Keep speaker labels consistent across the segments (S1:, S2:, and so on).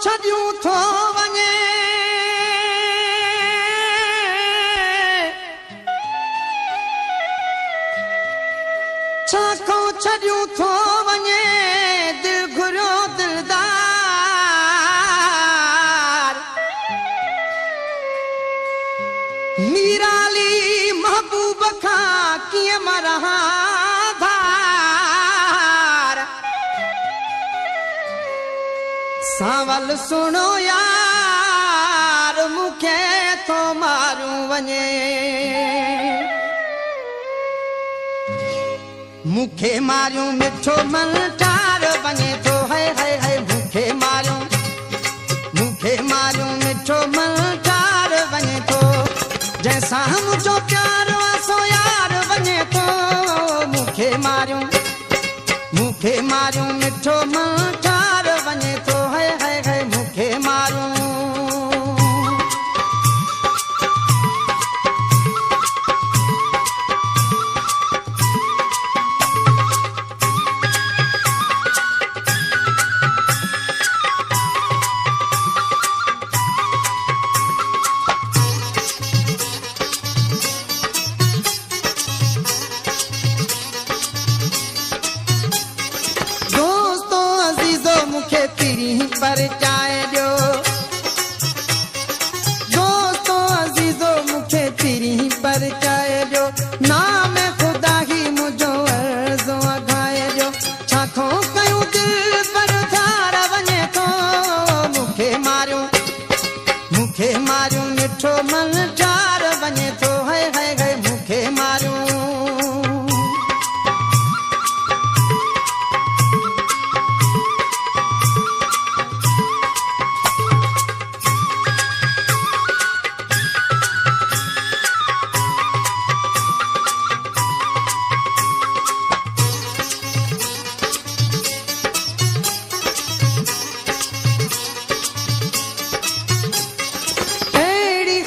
S1: छॾियूं थो वञे छाखो छॾियूं थो वञे दिल घुरियो दिलदार मीराली महबूब खां कीअं मां रहां धार सावल सुनो यार मूंखे थो मारूं वञे मूंखे मारियूं मिठो मलटार वञे थो है मूंखे मारियूं मिठो मलटार वञे थो जैसा मुझो प्यार सो यार वञे थो मूंखे मारियूं मिठो मलटार वञे थो है मूंखे मारियूं पर चाय जो दोस्तों अजीजो मुखे तेरी पर चाय जो नाम खुदा ही मुझो अर्ज़ो अघाए जो छाखो कयूं दिल पर धार वञे थो मूंखे मारियूं मिठो मलटार वञे थो है मूंखे मारियूं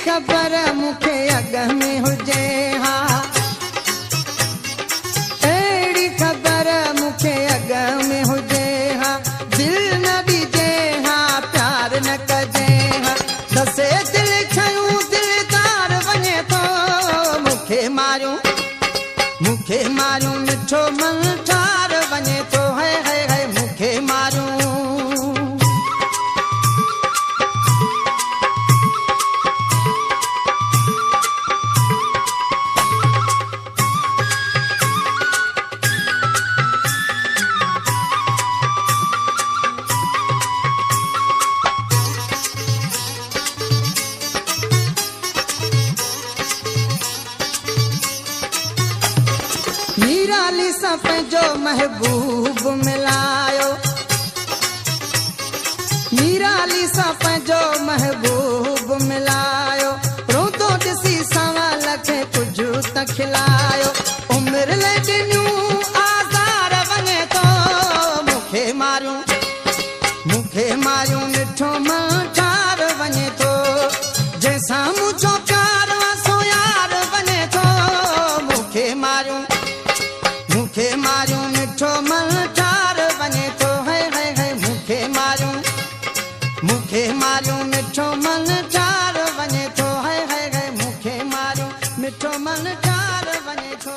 S1: खबर मुखे अग में हुजे हा एड़ी खबर मुखे अग में हुजे हा दिल न दीजे हा प्यार न कजे हा दसे दिल छयूं दिलदार वञे थो मूंखे मारियूं मिठो मलटार वञे थो है मूंखे मारियूं मीराली सां पंहिंजो महबूब मिलायो रोदो ॾिसी सवा लखे कुझु त खिलायो उमिरि ले ॾिनियूं आज़ार वञे थो मूंखे मारियूं मिठो मलटार वञे थो जंहिंसां मुझो प्यार सो यार वञे थो मूंखे मारियूं मिठो मलटार वञे थो है मूंखे मारियूं मिठो मलटार वञे थो है मूंखे मारियूं मिठो मलटार वञे थो